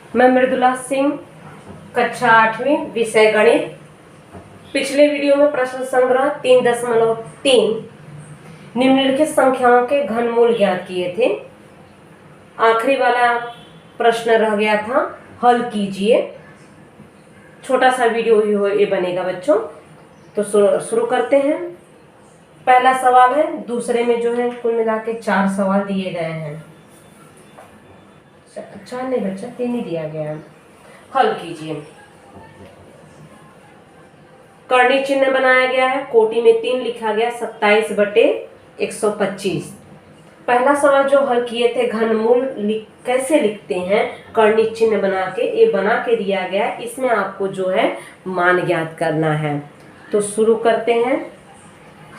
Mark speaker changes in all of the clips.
Speaker 1: मैं मृदुला सिंह, कक्षा 8वीं, विषय गणित। पिछले वीडियो में प्रश्न संग्रह 3.3 निम्नलिखित संख्याओं के घनमूल ज्ञात किए थे। आखिरी वाला प्रश्न रह गया था, हल कीजिए। छोटा सा वीडियो ये बनेगा बच्चों। तो शुरू करते हैं। पहला सवाल है, दूसरे में जो है कुल मिला के 4 सवाल दिए गए हैं। 4 नहीं बच्चा, 3 ही दिया गया है। हल कीजिए। कर्णी चिन्ह बनाया गया है, कोटि में 3 लिखा गया, 27/125। पहला सवाल जो हल किए थे, घनमूल कैसे लिखते हैं, कर्णी चिन्ह बना के, ये बना के दिया गया है। इसमें आपको जो है मान ज्ञात करना है। तो शुरू करते हैं।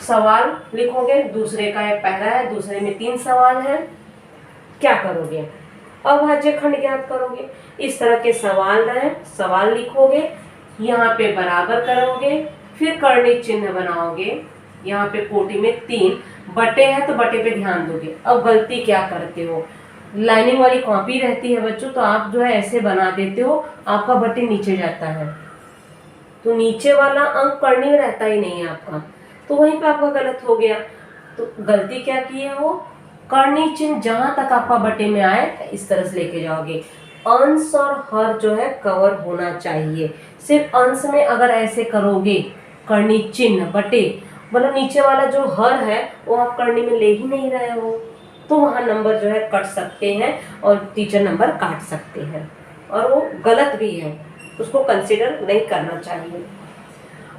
Speaker 1: सवाल लिखोगे, दूसरे का ये पहला है, दूसरे में 3 सवाल है। क्या करोगे? अभाज्य खंड ज्ञात करोगे। इस तरह के सवाल रहे, सवाल लिखोगे, यहाँ पे बराबर करोगे, फिर कर्णी चिन्ह बनाओगे। यहाँ पे कोटि में 3 बटे है तो बटे पे ध्यान दोगे। अब गलती क्या करते हो, लाइनिंग वाली कॉपी रहती है बच्चों, तो आप जो है ऐसे बना देते हो, आपका बटे नीचे जाता है, तो नीचे वाला अंक कर्णी में रहता ही नहीं है आपका, तो वहीं पे आपका गलत हो गया। तो गलती क्या की है, वो कर्णी चिन्ह जहां तक आपका बटे में आए इस तरह से लेके जाओगे। अंश और हर जो है कवर होना चाहिए। सिर्फ अंश में अगर ऐसे करोगे कर्णी चिन्ह बटे, मतलब नीचे वाला जो हर है वो आप कर्णी में ले ही नहीं रहे हो, तो वहां नंबर जो है कट सकते हैं और टीचर नंबर काट सकते हैं, और वो गलत भी है, उसको कंसिडर नहीं करना चाहिए।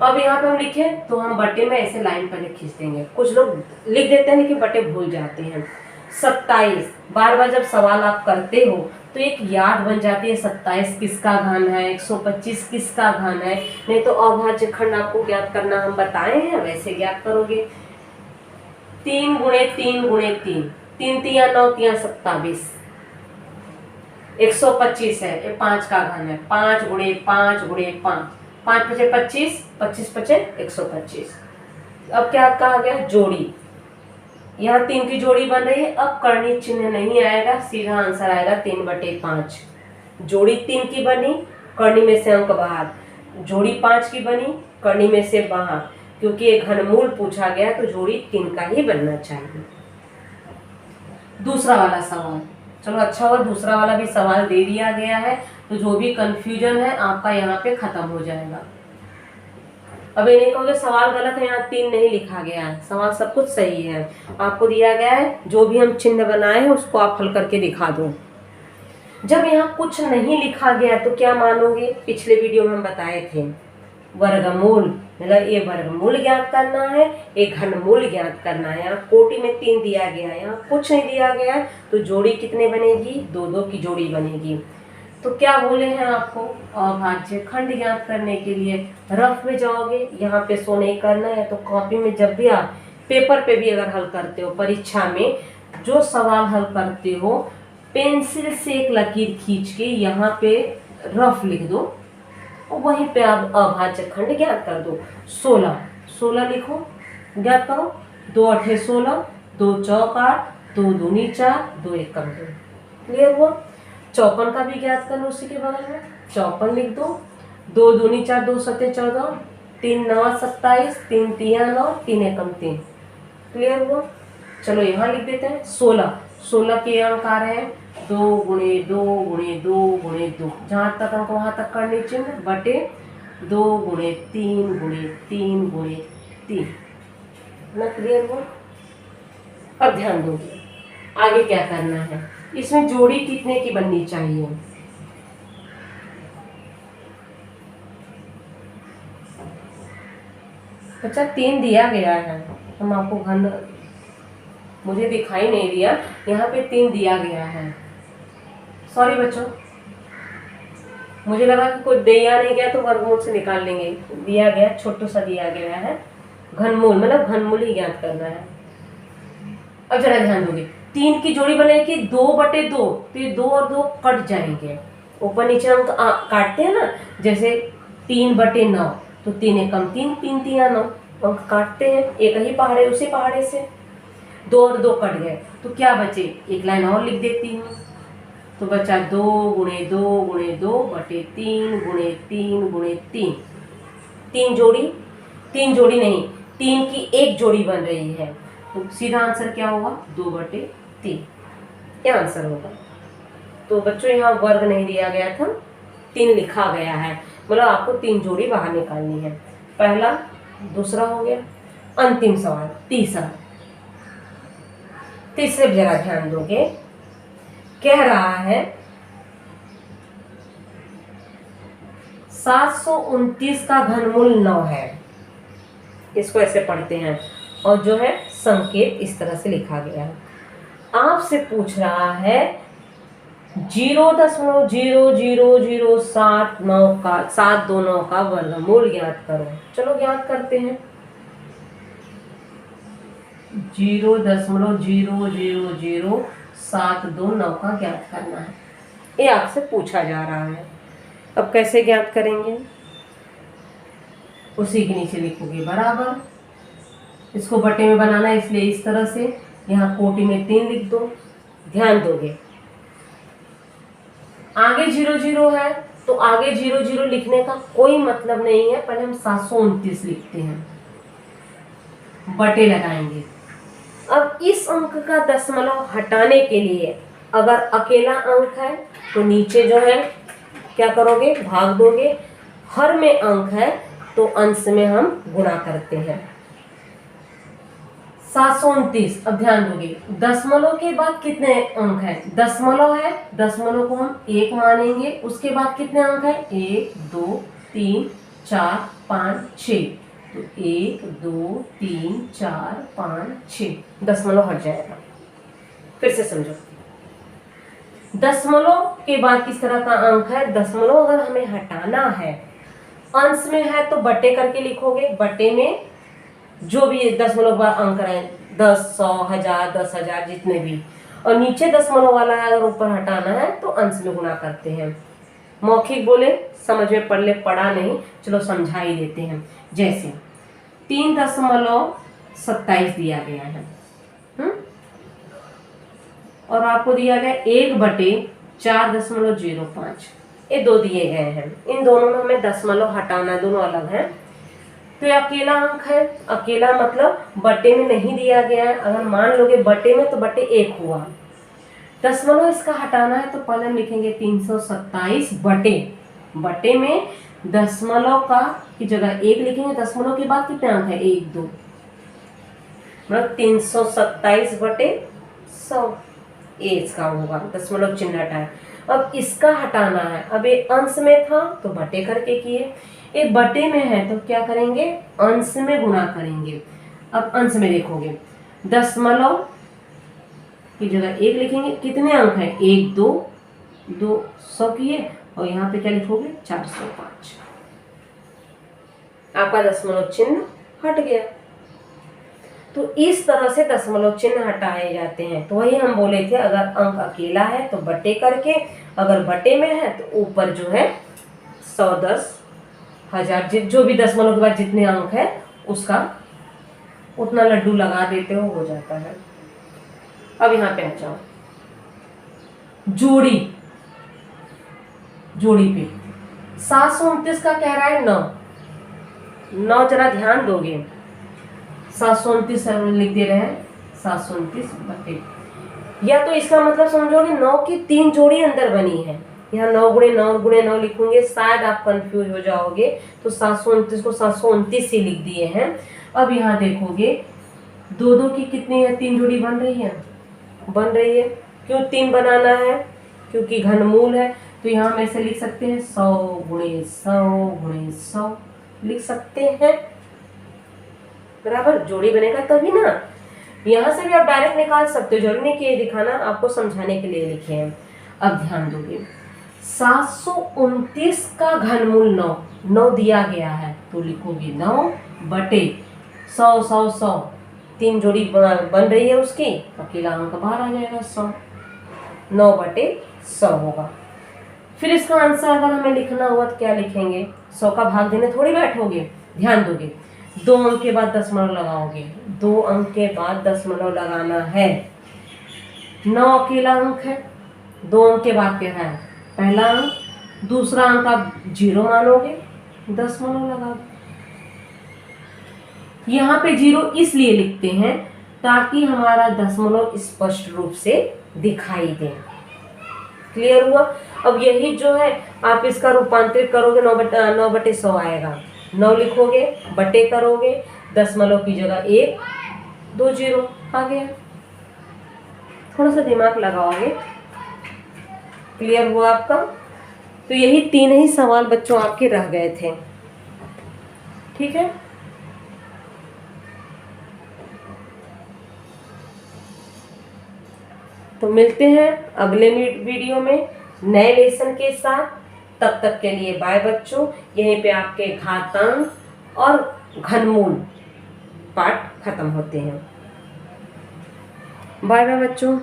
Speaker 1: अब यहाँ पे हम लिखे तो हम बटे में ऐसे लाइन पहले खींच देंगे। कुछ लोग लिख देते हैं लेकिन बटे भूल जाते हैं। 27 बार बार जब सवाल आप करते हो तो एक याद बन जाती है, 27 किसका घन है, 125 किसका घन है। नहीं तो अभाज्य खंड आपको ज्ञात करना हम बताए हैं, वैसे ज्ञात करोगे। 3 गुणे 3 गुणे 3, 3 तिया 9 तिया 27, 125 है, ये 5 का घन है। 5 गुणे 5 गुणे 5, 5 पचे 25, 25 पचे 125। अब क्या कहा गया, जोड़ी। यहाँ 3 की जोड़ी बन रही है। अब कर्णी चिन्ह नहीं आएगा, सीधा आंसर आएगा 3/5। जोड़ी 3 की बनी, कर्णी में से अंक बाहर। जोड़ी 5 की बनी, कर्णी में से बाहर, क्योंकि ये घनमूल पूछा गया तो जोड़ी 3 का ही बनना चाहिए। दूसरा वाला सवाल, चलो अच्छा हुआ दूसरा वाला भी सवाल दे दिया गया है, तो जो भी कंफ्यूजन है आपका यहाँ पे खत्म हो जाएगा। अब ये नहीं कहोगे सवाल गलत है, यहाँ 3 नहीं लिखा गया है, सवाल सब कुछ सही है। आपको दिया गया है, जो भी हम चिन्ह बनाए हैं उसको आप हल करके दिखा दो। जब यहाँ कुछ नहीं लिखा गया तो क्या मानोगे, पिछले वीडियो में हम बताए थे, वर्गमूल, मतलब ये वर्गमूल ज्ञात करना है, एक घनमूल ज्ञात करना है। यहाँ कोटि में 3 दिया गया है, यहाँ कुछ नहीं दिया गया है, तो जोड़ी कितने बनेगी, 2-2 की जोड़ी बनेगी। तो क्या बोले हैं आपको, अभाज्य खंड ज्ञात करने के लिए रफ में जाओगे, यहाँ पे शो नहीं करना है। तो कॉपी में जब भी आप पेपर पे भी अगर हल करते हो, परीक्षा में जो सवाल हल करते हो, पेंसिल से एक लकीर खींच के यहाँ पे रफ लिख दो और वहीं पे आप अभाज्य खंड ज्ञात कर दो। 16 लिखो, ज्ञात करो। 2 8 16, 2 चौक 8, 2 दूनी 4, 2 एकम 2। क्लियर हुआ। 54 का भी ज्ञात कर लो, उसी के बगल में 54 लिख दो। 2 दूनी 4, 2 सत्ते 14, 3 9 27, 3 तिया 9, 3 एकम 3। क्लियर हुआ। चलो यहाँ लिख देते हैं 16 के अंक आ रहे हैं 2 गुणे 2 गुणे 2 गुणे 2, जहाँ तक अंक वहाँ तक करने चिन्ह बटे 2 गुणे 3 गुणे 3 गुणे 3 ना। क्लियर हुआ। अब ध्यान दो आगे क्या करना है, इसमें जोड़ी कितने की बननी चाहिए। बच्चा 3 दिया गया है, हम आपको घन, मुझे दिखाई नहीं दिया, यहाँ पे 3 दिया गया है। सॉरी बच्चों, मुझे लगा कि कोई दिया नहीं गया तो वर्गमूल से निकाल लेंगे। दिया गया, छोटा सा दिया गया है, घनमूल, मतलब घनमूल ही ज्ञात करना है। अब जरा ध्यान दोगे, 3 की जोड़ी बनेगी 2/2, तो ये 2 और 2 कट जाएंगे, ऊपर नीचे अंक काटते हैं ना, जैसे 3/9, तो 3 एकम 3, 3 तिया 9, अंक काटते हैं, एक ही पहाड़े उसी पहाड़े से। 2 और 2 कट गए, तो क्या बचे, एक लाइन और लिख देती हूँ। तो बचा 2 गुणे 2 गुणे 2 बटे 3 गुणे 3 गुणे 3, 3 जोड़ी, 3 जोड़ी नहीं, 3 की एक जोड़ी बन रही है, तो सीधा आंसर क्या होगा 2 बटे 3, ये आंसर होगा। तो बच्चों यहाँ वर्ग नहीं दिया गया था, 3 लिखा गया है, मतलब आपको 3 जोड़ी बाहर निकालनी है। पहला, दूसरा हो गया। अंतिम सवाल तीसरा, तीसरे पे जरा ध्यान दोगे, कह रहा है 729 का घनमूल 9 है, इसको ऐसे पढ़ते हैं, और जो है संकेत इस तरह से लिखा गया है। आपसे पूछ रहा है 0.00079 का वर्गमूल ज्ञात करो। चलो ज्ञात करते हैं। 0.00079 का ज्ञात करना है, ये आपसे पूछा जा रहा है। अब कैसे ज्ञात करेंगे, उसी के नीचे लिखोगे बराबर, इसको बटे में बनाना है इसलिए इस तरह से, यहाँ कोटि में 3 लिख दो। ध्यान दोगे आगे 0 0 है, तो आगे 0 0 लिखने का कोई मतलब नहीं है, पहले हम 729 लिखते हैं, बटे लगाएंगे। अब इस अंक का दशमलव हटाने के लिए अगर अकेला अंक है तो नीचे जो है क्या करोगे, भाग दोगे। हर में अंक है तो अंश में हम गुणा करते हैं। 729, अब ध्यान दोगे दशमलव के बाद कितने अंक है, दशमलव है, दशमलव को हम 1 मानेंगे, उसके बाद कितने अंक है, 1 2 3 4 5 6, तो 1 2 3 4 5 6, दशमलव हट जाएगा। फिर से समझो, दशमलव के बाद किस तरह का अंक है, दशमलव अगर हमें हटाना है, अंश में है तो बटे करके लिखोगे, बटे में जो भी दशमलव का अंक रहे, 10 100 1000 10,000 जितने भी, और नीचे दशमलव वाला है अगर ऊपर हटाना है तो अंश में गुणा करते हैं। मौखिक बोले, समझ में पढ़ ले, पढ़ा नहीं, चलो समझा ही देते हैं। जैसे 3.27 दिया गया है, और आपको दिया गया 1/4.05, ये 2 दिए गए हैं, इन दोनों में हमें दशमलव हटाना है, दोनों अलग हैं। तो ये अकेला अंक है, अकेला मतलब बटे में नहीं दिया गया है, अगर मान लोगे बटे में तो बटे 1 हुआ। दशमलव इसका हटाना है तो पहले हम लिखेंगे 327 बटे में दशमलव का की जगह 1 लिखेंगे, दशमलव के बाद कितने अंक है, 1 2, मतलब 327 बटे 100, ये इसका होगा, दशमलव चिन्ह हटाए। अब इसका हटाना है, अब ये अंश में था तो बटे करके किए, ये बटे में है तो क्या करेंगे, अंश में गुणा करेंगे। अब अंश में देखोगे दशमलव की जगह 1 लिखेंगे, कितने अंक है, 1 2 200 किए, और यहाँ पे क्या लिखोगे 405, आपका दशमलव चिन्ह हट गया। तो इस तरह से दशमलव चिन्ह हटाए जाते हैं। तो वही हम बोले थे, अगर अंक अकेला है तो बटे करके, अगर बटे में है तो ऊपर जो है 100 10 1000 जो भी दशमलव के बाद जितने अंक है उसका उतना लड्डू लगा देते हो जाता है। अब यहाँ पे आ जाओ, जोड़ी पे 729 का कह रहा है 9, जरा ध्यान दोगे, 729 लिख दे रहे हैं, 729 बटे, या तो इसका मतलब समझोगे 9 की 3 जोड़ी अंदर बनी है, यहाँ 9 गुणे 9 गुणे 9 लिखूंगे, शायद आप कंफ्यूज हो जाओगे, तो 729 को 729 ही लिख दिए हैं। अब यहाँ देखोगे 2 की कितनी है, 3 जोड़ी बन रही है, क्यों 3 बनाना है, क्योंकि घनमूल है, तो यहाँ हम ऐसे लिख सकते हैं 100 गुणे 100 गुणे 100 लिख सकते हैं, बराबर, जोड़ी बनेगा तभी ना। यहाँ से भी आप डायरेक्ट निकाल सकते हो, जरूरी नहीं कि ये दिखाना, आपको समझाने के लिए लिखे हैं। अब ध्यान दोगे 729 का घनमूल 9 दिया गया है, तो लिखोगे 9 बटे 100 100 100, 3 जोड़ी बन रही है उसकी, अकेला अंक बाहर आ जाएगा 100, 9 बटे 100 होगा। फिर इसका आंसर अगर हमें लिखना हुआ तो क्या लिखेंगे, 100 का भाग देने थोड़ी बैठोगे, ध्यान दोगे 2 अंक के बाद दशमलव लगाओगे, 2 अंक के बाद दशमलव लगाना है, 9 अकेला अंक है, 2 अंक के बाद कह रहा है पहला अंक, दूसरा अंक आप 0 मानोगे, दशमलव लगा। यहाँ पे 0 इसलिए लिखते हैं ताकि हमारा दशमलव स्पष्ट रूप से दिखाई दे। क्लियर हुआ। अब यही जो है आप इसका रूपांतरित करोगे, 9/100 आएगा। 9 लिखोगे, बटे करोगे, दशमलव की जगह 1 2 0 आ गया। थोड़ा सा दिमाग लगाओगे। क्लियर हुआ आपका। तो यही 3 ही सवाल बच्चों आपके रह गए थे। ठीक है, तो मिलते हैं अगले वीडियो में नए लेसन के साथ। तब तक के लिए बाय बच्चों। यहीं पे आपके घातांक और घनमूल पाठ खत्म होते हैं। बाय बाय बच्चों।